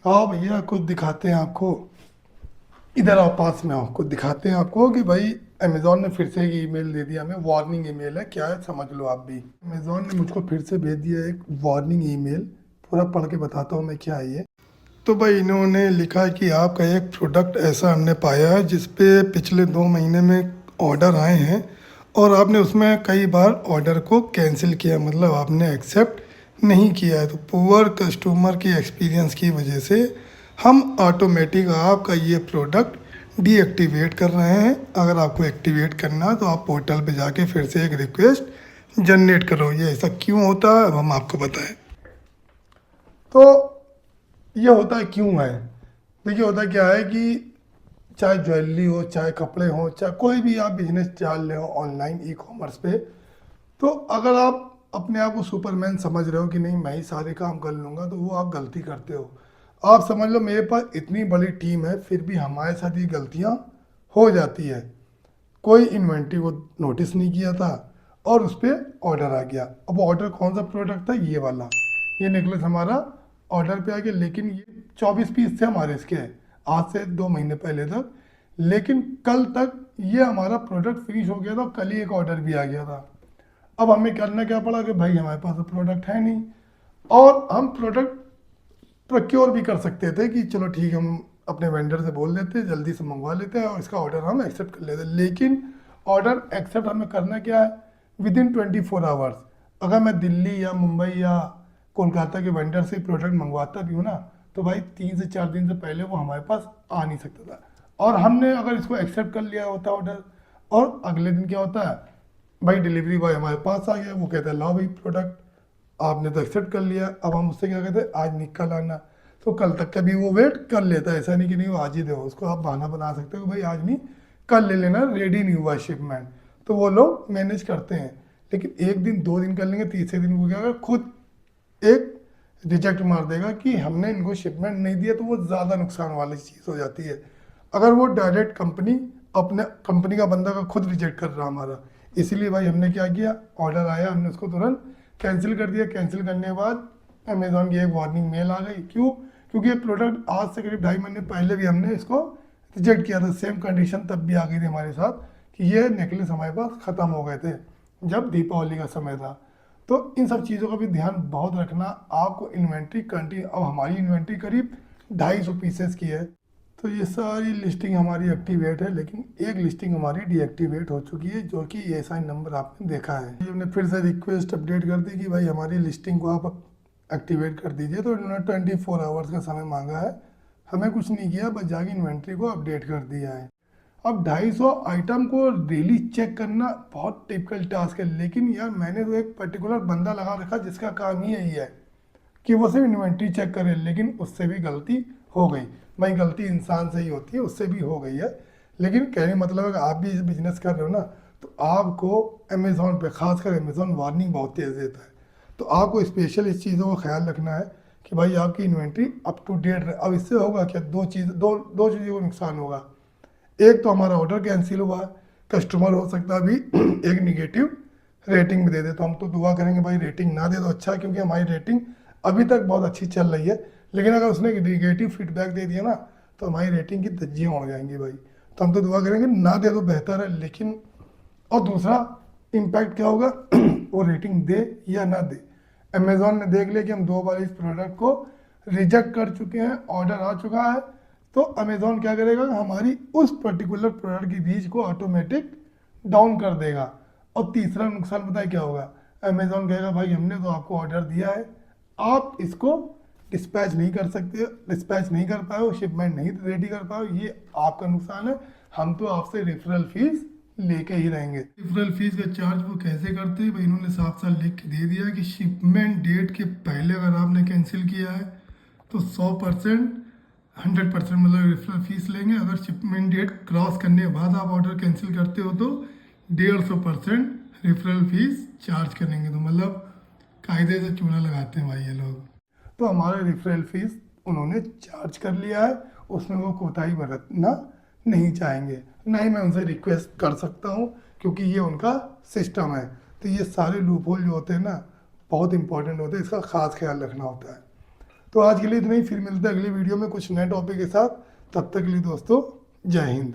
आओ भैया कुछ दिखाते हैं आपको। इधर आओ, पास में आओ, कुछ दिखाते हैं आपको कि भाई अमेजोन ने फिर से एक ईमेल दे दिया हमें। वार्निंग ईमेल है, क्या है समझ लो आप भी। अमेजोन ने मुझको फिर से भेज दिया एक वार्निंग ईमेल। पूरा पढ़ के बताता हूँ मैं क्या है ये। तो भाई इन्होंने लिखा है कि आपका एक प्रोडक्ट ऐसा हमने पाया है जिस पे पिछले 2 महीने में ऑर्डर आए हैं और आपने उसमें कई बार ऑर्डर को कैंसिल किया, मतलब आपने एक्सेप्ट नहीं किया है। तो पुअर कस्टमर की एक्सपीरियंस की वजह से हम ऑटोमेटिक आपका ये प्रोडक्ट डीएक्टिवेट कर रहे हैं। अगर आपको एक्टिवेट करना है तो आप पोर्टल पे जाके फिर से एक रिक्वेस्ट जनरेट करो। ये ऐसा क्यों होता है अब हम आपको बताएं। तो ये होता है क्यों है, देखिए होता क्या है कि चाहे ज्वेलरी हो, चाहे कपड़े हो, चाहे कोई भी आप बिजनेस चाल रहे हो ऑनलाइन ई कॉमर्स पे, तो अगर आप अपने आप को सुपरमैन समझ रहे हो कि नहीं मैं ही सारे काम कर लूँगा, तो वो आप गलती करते हो। आप समझ लो मेरे पास इतनी बड़ी टीम है फिर भी हमारे साथ ये गलतियाँ हो जाती है। कोई इन्वेंट्री को नोटिस नहीं किया था और उस पर ऑर्डर आ गया। अब ऑर्डर कौन सा प्रोडक्ट था, ये वाला। ये नेकलेस हमारा ऑर्डर पे आ गया, लेकिन ये 24 पीस थे हमारे इसके, आज से 2 महीने पहले तक। लेकिन कल तक ये हमारा प्रोडक्ट फिनिश हो गया था, कल ही एक ऑर्डर भी आ गया था। अब हमें करना क्या पड़ा कि भाई हमारे पास तो प्रोडक्ट है नहीं, और हम प्रोडक्ट प्रोक्योर भी कर सकते थे कि चलो ठीक है हम अपने वेंडर से बोल देते हैं जल्दी से मंगवा लेते हैं और इसका ऑर्डर हम एक्सेप्ट कर लेते हैं। लेकिन ऑर्डर एक्सेप्ट हमें करना क्या है, विद इन 24 आवर्स। अगर मैं दिल्ली या मुंबई या कोलकाता के वेंडर से प्रोडक्ट मंगवाता भी हूँ ना, तो भाई 3 से 4 दिन से पहले वो हमारे पास आ नहीं सकता था। और हमने अगर इसको एक्सेप्ट कर लिया होता ऑर्डर, और अगले दिन क्या होता है, भाई डिलीवरी बॉय हमारे पास आ गया, वो कहता है लाओ भाई प्रोडक्ट, आपने तो एक्सेप्ट कर लिया। अब हम उससे क्या कहते हैं, आज निकल आना। तो कल तक का भी वो वेट कर लेता है, ऐसा नहीं कि नहीं वो आज ही दो, उसको आप बहाना बना सकते हो कि भाई आज नहीं कल ले लेना, रेडी नहीं हुआ शिपमेंट। तो वो लोग मैनेज करते हैं। लेकिन एक दिन 2 दिन कर लेंगे, तीसरे दिन वो क्या करेगा, खुद एक रिजेक्ट मार देगा कि हमने इनको शिपमेंट नहीं दिया, तो वो ज़्यादा नुकसान वाली चीज़ हो जाती है। अगर वो डायरेक्ट कंपनी अपने कंपनी का बंदा का खुद रिजेक्ट कर रहा हमारा। इसीलिए भाई हमने क्या किया, ऑर्डर आया हमने उसको तुरंत कैंसिल कर दिया। कैंसिल करने के बाद अमेज़ॉन की एक वार्निंग मेल आ गई। क्यों? क्योंकि ये प्रोडक्ट आज से करीब 2.5 महीने पहले भी हमने इसको रिजेक्ट किया था। सेम कंडीशन तब भी आ गई थी हमारे साथ कि ये नेकलेस हमारे पास ख़त्म हो गए थे जब दीपावली का समय था। तो इन सब चीज़ों का भी ध्यान बहुत रखना। आपको इन्वेंट्री कंटिन्यू, अब हमारी इन्वेंट्री करीब 250 की है। तो ये सारी लिस्टिंग हमारी एक्टिवेट है, लेकिन एक लिस्टिंग हमारी डीएक्टिवेट हो चुकी है, जो कि एएसआई नंबर आपने देखा है। ये हमने फिर से रिक्वेस्ट अपडेट कर दी कि भाई हमारी लिस्टिंग को आप एक्टिवेट कर दीजिए। तो इन्होंने 24 आवर्स का समय मांगा है। हमें कुछ नहीं किया, बस जाके इन्वेंट्री को अपडेट कर दिया है। अब 250 आइटम को डेली चेक करना बहुत टिपिकल टास्क है, लेकिन यार मैंने तो एक पर्टिकुलर बंदा लगा रखा जिसका काम ही यही है कि वो सिर्फ इन्वेंट्री चेक करे, लेकिन उससे भी गलती हो गई। भाई गलती इंसान से ही होती है, उससे भी हो गई है। लेकिन कहने मतलब है कि आप भी इस बिजनेस कर रहे हो ना, तो आपको अमेज़ोन पे, खासकर अमेज़ोन वार्निंग बहुत तेज़ देता है। तो आपको स्पेशल इस चीज़ों का ख्याल रखना है कि भाई आपकी इन्वेंट्री अप टू डेट रहे। अब इससे होगा क्या, दो चीज़ों को नुकसान होगा। एक तो हमारा ऑर्डर कैंसिल हुआ है, कस्टमर हो सकता है अभी एक निगेटिव रेटिंग भी दे दे। तो हम तो दुआ करेंगे भाई रेटिंग ना दे तो अच्छा है, क्योंकि हमारी रेटिंग अभी तक बहुत अच्छी चल रही है। लेकिन अगर उसने निगेटिव फीडबैक दे दिया ना, तो हमारी रेटिंग की धज्जियाँ उड़ जाएंगी भाई। तो हम तो दुआ करेंगे ना दे तो बेहतर है। लेकिन और दूसरा इम्पैक्ट क्या होगा वो रेटिंग दे या ना दे, अमेज़ॉन ने देख लिया कि हम 2 बार इस प्रोडक्ट को रिजेक्ट कर चुके हैं, ऑर्डर आ चुका है, तो अमेज़ॉन क्या करेगा, हमारी उस पर्टिकुलर प्रोडक्ट की रीच को ऑटोमेटिक डाउन कर देगा। और तीसरा नुकसान पता है क्या होगा, अमेज़ॉन कहेगा भाई हमने तो आपको ऑर्डर दिया है, आप इसको डिस्पैच नहीं कर सकते, डिस्पैच नहीं कर पाए हो, शिपमेंट नहीं रेडी कर पाए हो, ये आपका नुकसान है। हम तो आपसे रेफरल फीस लेके ही रहेंगे। रेफरल फीस का चार्ज वो कैसे करते हैं भाई, इन्होंने साफ साफ लिख के दे दिया है कि शिपमेंट डेट के पहले अगर आपने कैंसिल किया है तो 100%, 100% मतलब रेफरल फीस लेंगे। अगर शिपमेंट डेट क्रॉस करने के बाद आप ऑर्डर कैंसिल करते हो तो 150% रेफरल फीस चार्ज करेंगे। तो मतलब कायदे से चूना लगाते हैं भाई ये लोग। तो हमारा रेफरल फीस उन्होंने चार्ज कर लिया है, उसमें वो कोताही बरतना नहीं चाहेंगे। ना ही मैं उनसे रिक्वेस्ट कर सकता हूँ, क्योंकि ये उनका सिस्टम है। तो ये सारे लूप होल जो होते हैं ना, बहुत इंपॉर्टेंट होते हैं, इसका खास ख्याल रखना होता है। तो आज के लिए इतना ही, फिर मिलते हैं अगली वीडियो में कुछ नए टॉपिक के साथ। तब तक के लिए दोस्तों, जय हिंद।